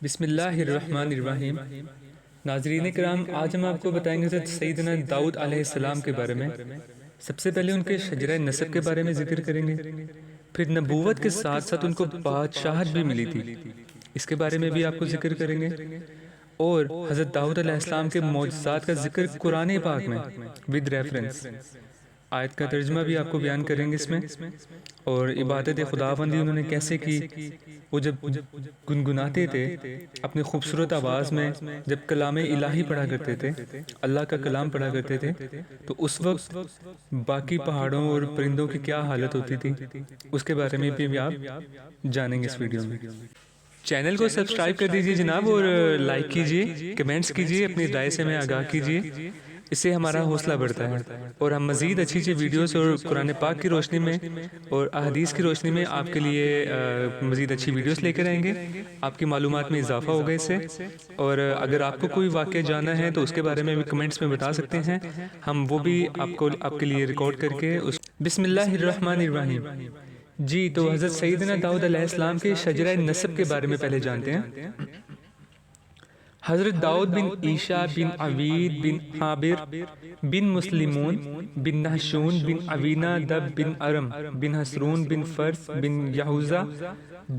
بسم اللہ الرحمن الرحیم۔ ناظرین کرام، آج ہم آپ کو بتائیں گے حضرت سیدنا داؤد علیہ السلام کے بارے میں۔ سب سے پہلے ان کے شجرہ نسب کے بارے میں ذکر کریں گے، پھر نبوت کے ساتھ ساتھ ان کو بادشاہت بھی ملی تھی، اس کے بارے میں بھی آپ کو ذکر کریں گے، اور حضرت داؤد علیہ السلام کے معجزات کا ذکر قرآن پاک میں ود ریفرنس، آیت کا ترجمہ بھی آپ کو بیان کریں گے اس میں، اور عبادت خداوندی انہوں نے کیسے کی۔ وہ جب گنگناتے تھے اپنی خوبصورت آواز میں، جب کلام الہی پڑھا کرتے تھے، اللہ کا کلام پڑھا کرتے تھے، تو اس وقت باقی پہاڑوں اور پرندوں کی کیا حالت ہوتی تھی، اس کے بارے میں بھی آپ جانیں گے اس ویڈیو میں۔ چینل کو سبسکرائب کر دیجئے جناب، اور لائک کیجئے، کمنٹس کیجئے، اپنی رائے سے ہمیں آگاہ کیجئے، اس سے ہمارا حوصلہ بڑھتا ہے، اور ہم مزید اچھی ویڈیوز اور قرآن پاک کی روشنی میں اور احادیث کی روشنی میں آپ کے لیے مزید اچھی ویڈیوز لے کر آئیں گے۔ آپ کی معلومات میں اضافہ ہوگا اس سے، اور اگر آپ کو کوئی واقعہ جانا ہے تو اس کے بارے میں بھی کمنٹس میں بتا سکتے ہیں، ہم وہ بھی آپ کے لیے ریکارڈ کر کے بسم اللہ الرحمن الرحیم۔ جی، تو حضرت سیدنا داؤد علیہ السلام کے شجرہ نسب کے بارے میں پہلے جانتے ہیں۔ حضرت داؤد بن عیشا بن عوید بن عابر بن مسلمون بن نحشون بن عوینہ دب بن ارم بن حسرون بن فرس بن یہوذا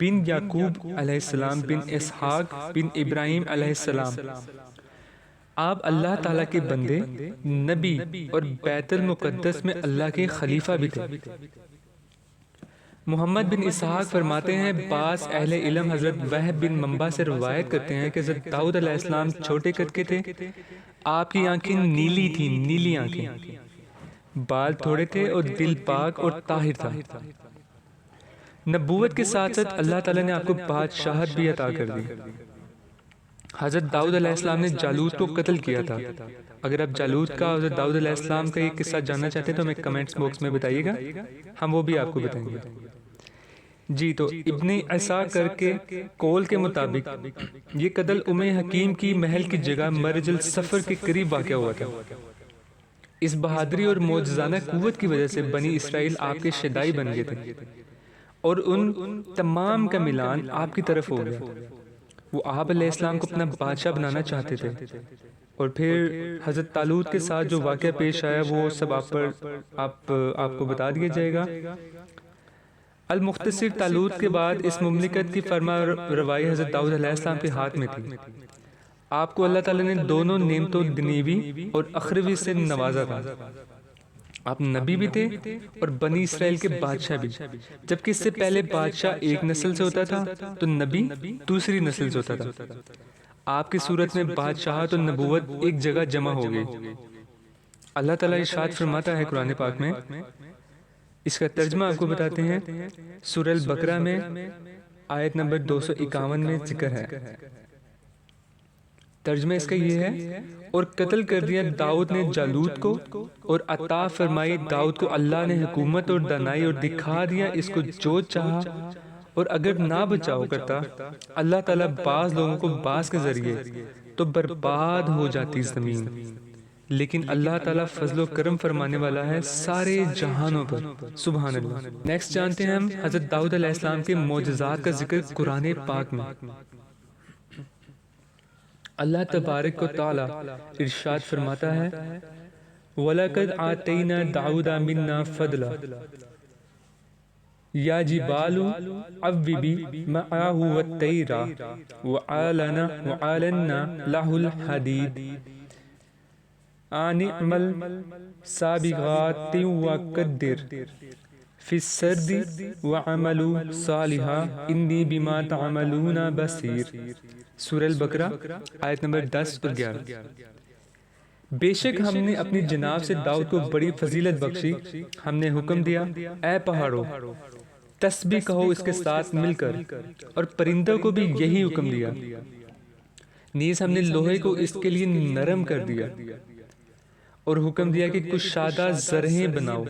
بن یعقوب علیہ السلام بن اسحاق بن ابراہیم علیہ السلام۔ آپ اللہ تعالیٰ کے بندے، نبی اور بیت المقدس میں اللہ کے خلیفہ بھی تھے۔ محمد بن اسحاق فرماتے ہیں، بعض اہل علم حضرت وہب بن منبع سے روایت کرتے ہیں کہ حضرت داؤد علیہ السلام چھوٹے قد کے تھے، آپ کی آنکھیں نیلی تھیں، نیلی آنکھیں، بال تھوڑے تھے اور دل پاک اور طاہر تھا۔ نبوت کے ساتھ ساتھ اللہ تعالیٰ نے آپ کو بادشاہت بھی عطا کر دی۔ حضرت داؤد علیہ السلام نے جالوت کو قتل کیا تھا۔ اگر آپ جالوت کا حضرت داؤد علیہ السلام کا یہ قصہ جاننا چاہتے ہیں تو ہمیں کمنٹس باکس میں بتائیے گا، ہم وہ بھی آپ کو بتائیں گے۔ جی، تو ابن عساکر کے قول کے مطابق یہ قتل حکیم کی محل کی جگہ مرج السفر کے قریب واقع ہوا تھا۔ اس بہادری اور معجزانہ قوت کی وجہ سے بنی اسرائیل آپ کے شیدائی بن گئے تھے، اور ان تمام کا ملان آپ کی طرف ہو گیا۔ وہ آپ علیہ السلام کو اپنا بادشاہ بنانا چاہتے تھے، اور پھر حضرت طالوت کے ساتھ جو واقعہ پیش آیا وہ سب آپ کو بتا دیا جائے گا۔ المختصر، طالوت کے بعد اس مملکت کی فرما روائی حضرت داؤد علیہ السلام کے ہاتھ میں تھی۔ آپ کو اللہ تعالیٰ نے دونوں نعمتوں دنیوی اور اخروی سے نوازا تھا۔ آپ نبی بھی تھے اور بنی اسرائیل کے بادشاہ بھی، جبکہ اس سے پہلے بادشاہ ایک نسل سے ہوتا تھا تو نبی دوسری نسل سے ہوتا تھا۔ آپ کی صورت میں بادشاہت اور نبوت ایک جگہ جمع ہو گئی۔ اللہ تعالیٰ ارشاد فرماتا ہے قرآن پاک میں، اس کا ترجمہ آپ کو بتاتے ہیں، سورہ البقرہ میں آیت نمبر 251 میں ذکر ہے۔ ترجمہ اس کا یہ ہے، اور قتل کر دیا داؤد نے جالوت کو، اور عطا فرمائی داؤد کو اللہ نے حکومت اور دانائی، اور دکھا دیا اس کو جو چاہا، اور اگر نہ بچاؤ کرتا اللہ تعالیٰ بعض لوگوں کو بعض کے ذریعے تو برباد ہو جاتی زمین، لیکن اللہ تعالیٰ فضل و کرم فرمانے والا ہے سارے جہانوں پر، سبحان اللہ۔ نیکسٹ جانتے ہیں ہم حضرت داؤد علیہ السلام کے معجزات کا ذکر قرآن پاک میں۔ اللہ تبارک و تعالی ارشاد فرماتا ہے، وَلَقَدْ آتَيْنَا دَاوُدَ مِنَّا فَضْلًا یا جبال اوبی مَعَهُ وَالطَّیرَ وَعَلَنَّا لَهُ الْحَدِيدَ ان اعمل سابغات وقدر فی السرد وعملوا صالحا انی بما تعملون بصیر۔ سورہ البقرہ آیت نمبر 10 اور 11۔ بے شک ہم نے اپنی جناب سے داؤد کو بڑی فضیلت بخشی، ہم نے حکم دیا، اے پہاڑوں تسبیح کہو اس کے ساتھ مل کر، اور پرندوں کو بھی یہی حکم دیا، نیز ہم نے لوہے کو اس کے لیے نرم کر دیا، اور حکم دیا کہ کشادہ زرہیں بناؤ،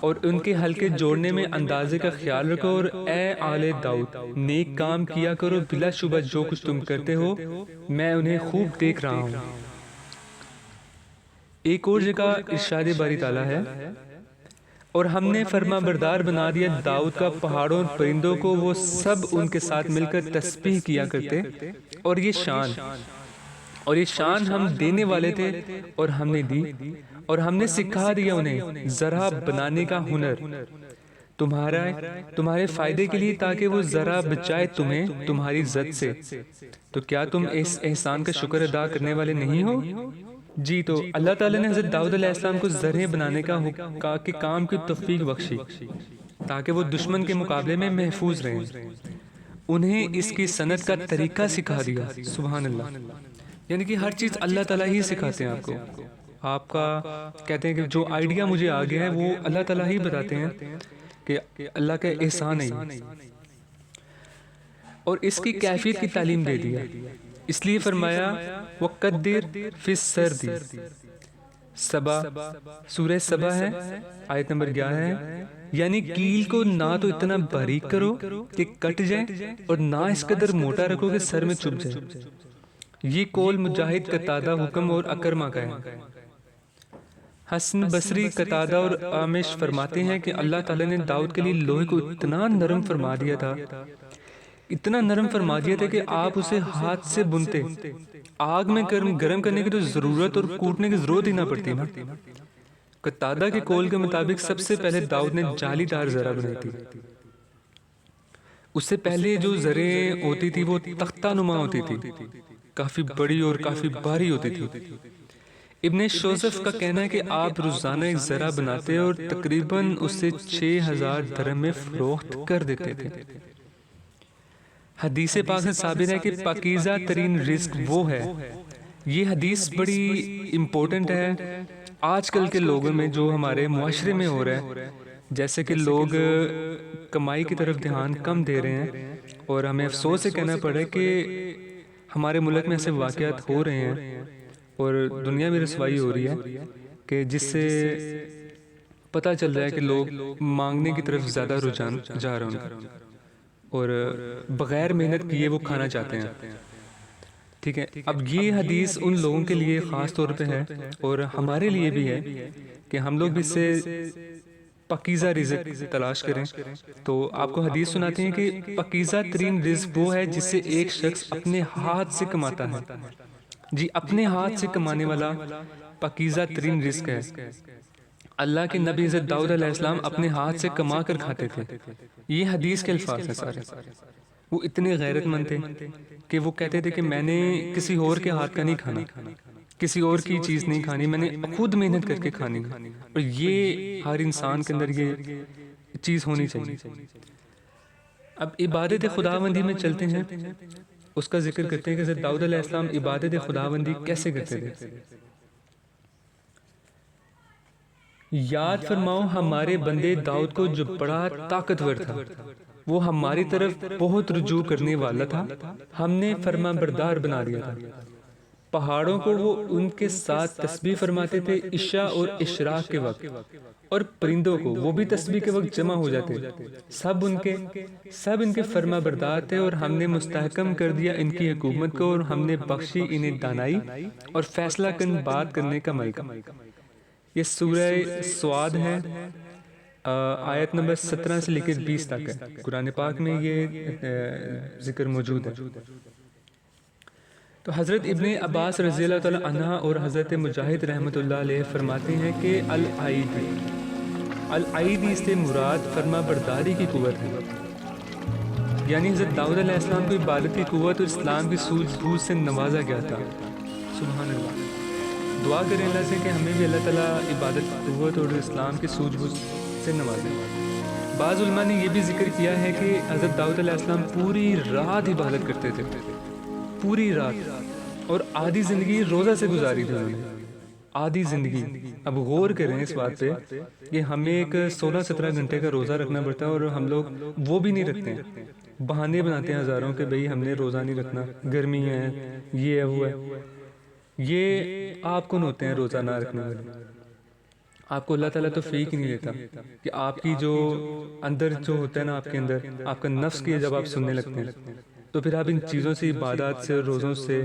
اور ان کے حلقے جوڑنے میں اندازے کا خیال رکھو، اور اے آل داؤد نیک کام کیا کرو، بلا شبہ جو کچھ تم کرتے ہو میں انہیں خوب دیکھ رہا ہوں۔ ایک اور جگہ ارشاد باری تعالیٰ ہے، اور ہم نے فرما بردار بنا دیا داؤد کا پہاڑوں اور پرندوں کو، وہ سب ان کے ساتھ مل کر تسبیح کیا کرتے، اور یہ شان ہم دینے والے تھے اور ہم نے دی، اور ہم نے سکھا دیا انہیں ذرا بنانے کا ہنر تمہارے فائدے کے لیے، تاکہ وہ ذرا بچائے تمہیں تمہاری زد سے۔ تو کیا تم اس احسان کا شکر ادا کرنے والے نہیں ہو؟ جی، تو اللہ تعالیٰ نے حضرت داؤد علیہ السلام کو زرعیں بنانے کا کہ کام کی توفیق بخشی، تاکہ وہ دشمن کے مقابلے میں محفوظ رہیں۔ انہیں اس کی صنعت کا طریقہ سکھا دیا۔ سبحان اللہ، یعنی کہ ہر چیز اللہ تعالیٰ ہی سکھاتے ہیں آپ کو۔ آپ کا کہتے ہیں کہ جو آئیڈیا مجھے آ گیا ہے وہ اللہ تعالیٰ ہی بتاتے ہیں کہ اللہ کا احسان ہے یہ، اور اس کی کیفیت کی تعلیم دے دیا۔ اس لیے فرمایا وَقَدِّرْ فِي السَّرْدِ، سبا، سورہ سبا ہے، آیت نمبر 11 ہے، یعنی کیل کو نہ تو اتنا باریک کرو کہ کٹ جائے، اور نہ اس قدر موٹا رکھو کہ سر میں چبھ جائے۔ یہ قول مجاہد، قتادہ، حکم اور اکرمہ کا ہے۔ حسن بصری، قتادہ اور عامش فرماتے ہیں کہ اللہ تعالیٰ نے داؤد کے لیے لوہے کو اتنا نرم فرما دیا تھا کہ آپ اسے ہاتھ سے بنتے، آگ میں گرم کرنے کی تو ضرورت اور کوٹنے کی ضرورت ہی نہ پڑتی نا۔ قتادہ کے قول کے مطابق سب سے پہلے داؤد نے جالی دار زرہ بنائی تھی۔ اس سے پہلے جو زریں ہوتی تھی وہ تختہ نما ہوتی تھی، کافی بڑی اور کافی بھاری ہوتی تھی۔ ابن شوزف کا کہنا ہے کہ آپ روزانہ ایک زرہ بناتے اور تقریباً اسے 6000 درہم میں فروخت کر دیتے تھے۔ حدیث پاک سے ثابت ہے کہ پاکیزہ ترین رزق وہ ہے۔ یہ حدیث بڑی امپورٹنٹ ہے آج کل کے لوگوں میں، جو ہمارے معاشرے میں ہو رہا ہے، جیسے کہ لوگ کمائی کی طرف دھیان کم دے رہے ہیں، اور ہمیں افسوس سے کہنا پڑا ہے کہ ہمارے ملک میں ایسے واقعات ہو رہے ہیں اور دنیا میں رسوائی ہو رہی ہے، کہ جس سے پتہ چل رہا ہے کہ لوگ مانگنے کی طرف زیادہ رجحان جا رہے ہیں، اور بغیر محنت کیے وہ کھانا چاہتے ہیں۔ ٹھیک ہے، اب یہ حدیث ان لوگوں کے لیے خاص طور پہ ہے، اور ہمارے لیے بھی ہے، کہ ہم لوگ اس سے پاکیزہ رزق تلاش کریں۔ تو آپ کو حدیث سناتے ہیں کہ پاکیزہ ترین رزق وہ ہے جس سے ایک شخص اپنے ہاتھ سے کماتا ہے۔ جی، اپنے ہاتھ سے کمانے والا پاکیزہ ترین رزق ہے۔ اللہ کے نبی حضرت داؤد علیہ السلام اپنے ہاتھ سے کما کر کھاتے تھے۔ یہ حدیث کے الفاظ ہیں سارے۔ وہ اتنے غیرت مند تھے کہ وہ کہتے تھے کہ میں نے کسی اور کے ہاتھ کا نہیں کھانا، کسی اور کی چیز نہیں کھانی، میں نے خود محنت کر کے کھانی، اور یہ ہر انسان کے اندر یہ چیز ہونی چاہیے۔ اب عبادت خداوندی میں چلتے ہیں، اس کا ذکر کرتے ہیں کہ حضرت داؤد علیہ السلام عبادت خداوندی کیسے کرتے تھے۔ یاد فرماؤ ہمارے بندے داؤد کو، جو بڑا طاقتور تھا، وہ ہماری طرف بہت رجوع کرنے والا تھا، ہم نے فرما بردار بنا دیا تھا۔ پہاڑوں کو وہ ان کے ساتھ تسبیح فرماتے تھے عشاء اور اشراق کے وقت، اور پرندوں کو وہ بھی تسبیح کے وقت جمع ہو جاتے، سب ان کے فرما بردار تھے، اور ہم نے مستحکم کر دیا ان کی حکومت کو، اور ہم نے بخشی انہیں دانائی اور فیصلہ کن بات کرنے کا ملکہ۔ یہ سورہ سعد ہے، آیت نمبر 17 سے لے کے 20 تک ہے، قرآن پاک میں یہ ذکر موجود ہے۔ تو حضرت ابن عباس رضی اللہ تعالیٰ عنہ اور حضرت مجاہد رحمۃ اللہ علیہ فرماتے ہیں کہ العید سے مراد فرما برداری کی قوت ہے، یعنی حضرت داؤد علیہ السلام کو عبادت کی قوت اور اسلام کی سوجھ بوجھ سے نوازا گیا تھا۔ سبحان اللہ، دعا کریں اللہ سے کہ ہمیں بھی اللہ تعالیٰ عبادت کی قوت اور اسلام کی سوجھ بوجھ سے نوازے۔ بعض علماء نے یہ بھی ذکر کیا ہے کہ حضرت داؤد علیہ السلام پوری رات عبادت کرتے تھے، پوری رات، اور آدھی زندگی روزہ سے گزاری تھی انہوں نے، آدھی زندگی۔ اب غور کریں اس بات پہ کہ ہمیں ایک 16-17 گھنٹے کا روزہ رکھنا پڑتا ہے، اور ہم لوگ وہ بھی نہیں رکھتے ہیں، بہانے بناتے ہیں ہزاروں کہ بھئی ہم نے روزہ نہیں رکھنا، گرمی ہے، یہ ہے وہ ہے۔ یہ آپ کون ہوتے ہیں روزہ نہ رکھنے والے؟ آپ کو اللہ تعالیٰ توفیق نہیں دیتا کہ آپ کی جو اندر جو ہوتا ہے نا، آپ کے اندر آپ کا نفس کی جب آپ سننے لگتے ہیں، تو پھر آپ ان چیزوں سے، عبادات سے، روزوں سے،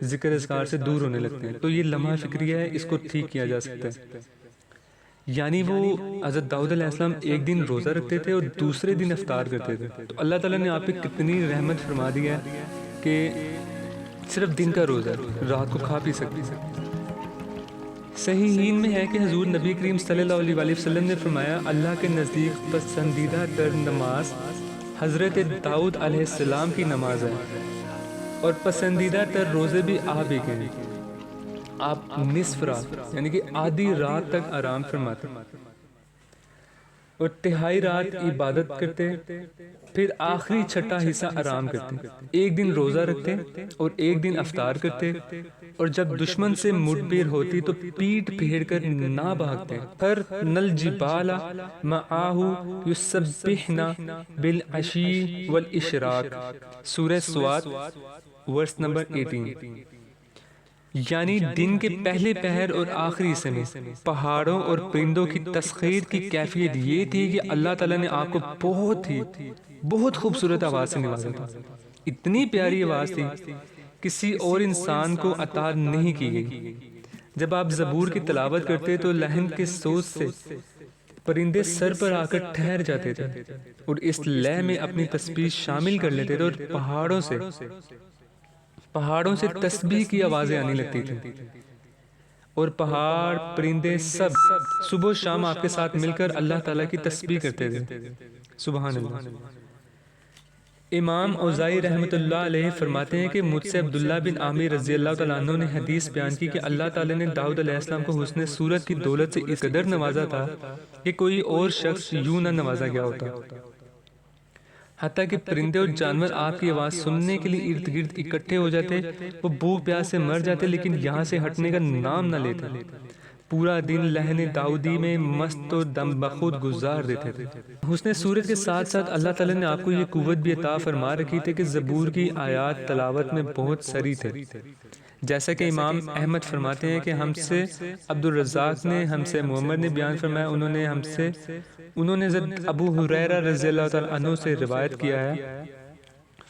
ذکر اذکار سے دور ہونے لگتے ہیں۔ تو یہ لمحہ فکریہ ہے، اس کو ٹھیک کیا جا سکتا ہے۔ یعنی وہ حضرت داؤد علیہ السلام ایک دن روزہ رکھتے تھے اور دوسرے دن افطار کرتے تھے. تو اللہ تعالیٰ نے آپ پہ کتنی رحمت فرما دی ہے کہ صرف دن کا روزہ ہے، رات کو کھا پی سکتے. صحیحین میں ہے کہ حضور نبی کریم صلی اللہ علیہ وآلہ وسلم نے فرمایا اللہ کے نزدیک پسندیدہ تر نماز حضرت داؤد علیہ السلام کی نماز ہے، اور پسندیدہ تر روزے بھی آپ ہی کے ہیں. آپ نصف رات یعنی کہ آدھی رات تک آرام فرماتے اور تہائی رات عبادت کرتے، پھر آخری چھٹا حصہ آرام کرتے. ایک دن روزہ رکھتے اور ایک دن افطار کرتے، اور جب دشمن سے مٹبیر ہوتی تو پیٹ پھیر کر نہ بھاگتے. پر نل جبال معاہ یسبحن بالعشی والاشراق، سورہ سواد ورس نمبر 18. یعنی دن کے پہلے پہر اور آخری حصے میں پہاڑوں اور پرندوں کی تسخیر کی کیفیت یہ تھی کہ اللہ تعالیٰ نے آپ کو بہت خوبصورت آواز سے نوازا تھا. اتنی پیاری آواز تھی کسی اور انسان کو عطا نہیں کی گئی. جب آپ زبور کی تلاوت کرتے تو لحن کے سوز سے پرندے سر پر آ کر ٹھہر جاتے تھے اور اس لے میں اپنی تسبیح شامل کر لیتے تھے، اور پہاڑوں سے تسبیح کی آوازیں آنے لگتی تھی، اور پہاڑ پرندے سب صبح و شام آپ کے ساتھ مل کر اللہ تعالیٰ کی تسبیح کرتے تھے. سبحان اللہ. امام اوزائی رحمۃ اللہ علیہ فرماتے ہیں کہ مجھ سے عبداللہ بن عامر رضی اللہ تعالیٰ عنہ نے حدیث بیان کی کہ اللہ تعالیٰ نے داؤد علیہ السلام کو حسن صورت کی دولت سے اس قدر نوازا تھا کہ کوئی اور شخص یوں نہ نوازا گیا ہوتا. حتیٰ کہ پرندے اور جانور آپ کی آواز سننے کے لیے ارد گرد اکٹھے ہو جاتے، وہ بھوک پیاس سے مر جاتے لیکن یہاں سے ہٹنے کا نام نہ لیتے. پورا دن لہن داؤدی میں مست و دم بخود گزار دیتے تھے. حسن صورت کے ساتھ ساتھ اللہ تعالیٰ نے آپ کو یہ قوت بھی عطا فرما رکھی تھی کہ زبور کی آیات تلاوت میں بہت سری تھے. جیسا کہ امام احمد فرماتے ہیں کہ ہم سے عبد الرزاق نے، ہم سے محمد نے بیان فرمایا، انہوں نے حضرت ابو ہریرہ رضی اللہ تعالیٰ عنہ سے روایت کیا ہے.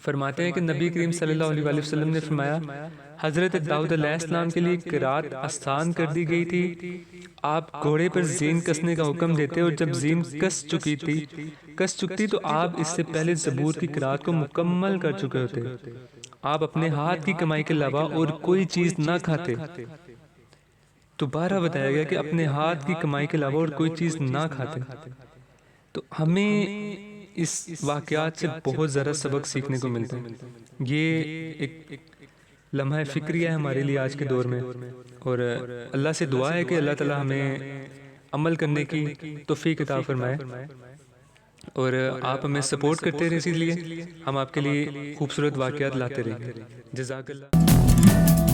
فرماتے ہیں کہ نبی کریم صلی اللہ علیہ وآلہ وسلم نے فرمایا حضرت داؤد علیہ السلام کے لیے قرات آسان کر دی گئی تھی. آپ گھوڑے پر زین کسنے کا حکم دیتے اور جب زین کس چکتی تو آپ اس سے پہلے زبور کی قرات کو مکمل کر چکے ہوتے. آپ اپنے ہاتھ کی کمائی کے علاوہ اور کوئی چیز نہ کھاتے. دوبارہ بتایا گیا کہ اپنے ہاتھ کی کمائی کے علاوہ اور کوئی چیز نہ کھاتے. تو ہمیں اس واقعات سے بہت زیادہ سبق سیکھنے کو ملتا ہے. یہ ایک لمحہ فکری ہے ہمارے لیے آج کے دور میں، اور اللہ سے دعا ہے کہ اللہ تعالیٰ ہمیں عمل کرنے کی توفیق عطا فرمائے، اور آپ ہمیں سپورٹ کرتے رہیں، اسی لیے ہم آپ کے لیے خوبصورت واقعات لاتے رہیں. جزاک اللہ.